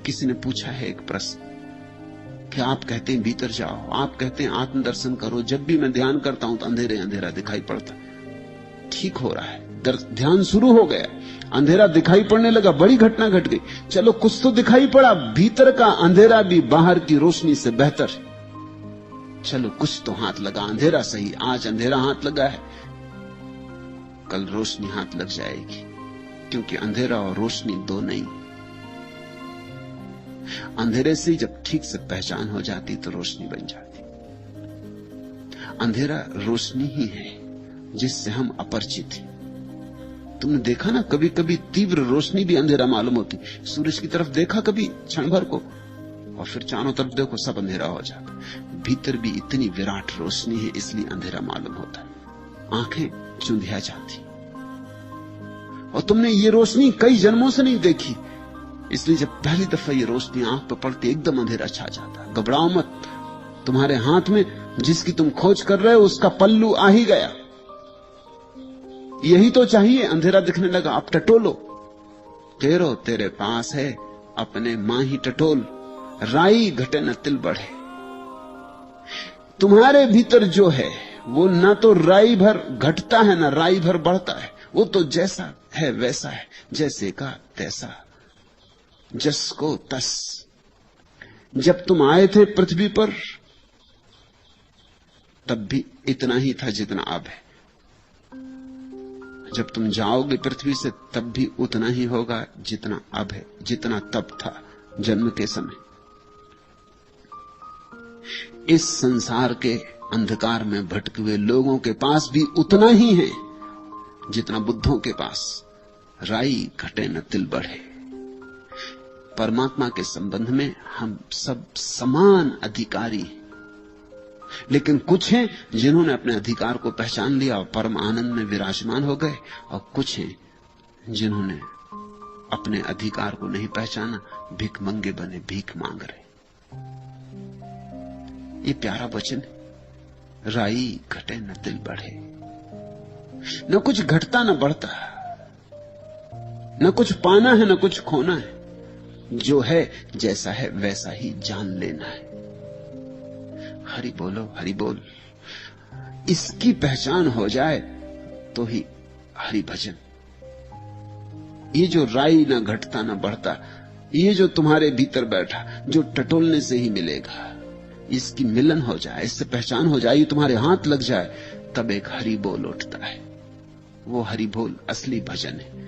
किसी ने पूछा है एक प्रश्न कि आप कहते हैं भीतर जाओ, आप कहते हैं आत्मदर्शन करो, जब भी मैं ध्यान करता हूं तो अंधेरे अंधेरा दिखाई पड़ता। ठीक हो रहा है, ध्यान शुरू हो गया, अंधेरा दिखाई पड़ने लगा, बड़ी घटना घट गई। चलो कुछ तो दिखाई पड़ा, भीतर का अंधेरा भी बाहर की रोशनी से बेहतर है। चलो कुछ तो हाथ लगा, अंधेरा सही, आज अंधेरा हाथ लगा है, कल रोशनी हाथ लग जाएगी, क्योंकि अंधेरा और रोशनी दो नहीं। अंधेरे से जब ठीक से पहचान हो जाती तो रोशनी बन जाती। अंधेरा रोशनी ही है जिससे हम अपरिचित हैं। तुमने देखा ना, कभी कभी तीव्र रोशनी भी अंधेरा मालूम होती। सूरज की तरफ देखा कभी क्षण भर को, और फिर चारों तरफ देखो सब अंधेरा हो जाता। भीतर भी इतनी विराट रोशनी है, इसलिए अंधेरा मालूम होता है। आंखें चुंधिया जाती, और तुमने ये रोशनी कई जन्मों से नहीं देखी, इसलिए जब पहली दफा ये रोशनी आंख पर पड़ती एकदम अंधेरा छा जाता। घबराओ मत, तुम्हारे हाथ में जिसकी तुम खोज कर रहे हो उसका पल्लू आ ही गया। यही तो चाहिए, अंधेरा दिखने लगा, अब टटोलो। तेरो तेरे पास है, अपने मां ही टटोल, राई घटे न तिल बढ़े। तुम्हारे भीतर जो है वो ना तो राई भर घटता है ना राई भर बढ़ता है, वो तो जैसा है वैसा है, जैसे का तैसा, जस को तस। जब तुम आए थे पृथ्वी पर तब भी इतना ही था जितना अब है। जब तुम जाओगे पृथ्वी से तब भी उतना ही होगा जितना अब है, जितना तब था जन्म के समय। इस संसार के अंधकार में भटके हुए लोगों के पास भी उतना ही है जितना बुद्धों के पास। राई घटे न तिल बढ़े। परमात्मा के संबंध में हम सब समान अधिकारी हैं, लेकिन कुछ हैं जिन्होंने अपने अधिकार को पहचान लिया और परम आनंद में विराजमान हो गए, और कुछ हैं जिन्होंने अपने अधिकार को नहीं पहचाना, भिखमंगे बने, भीख मांग रहे। ये प्यारा वचन है, राई घटे न तिल बढ़े। न कुछ घटता न बढ़ता, न कुछ पाना है न कुछ खोना है, जो है जैसा है वैसा ही जान लेना है। हरि बोलो, हरि बोल। इसकी पहचान हो जाए तो ही हरि भजन। ये जो राई न घटता न बढ़ता, ये जो तुम्हारे भीतर बैठा, जो टटोलने से ही मिलेगा, इसकी मिलन हो जाए, इससे पहचान हो जाए, तुम्हारे हाथ लग जाए, तब एक हरि बोल उठता है। वो हरि बोल असली भजन है।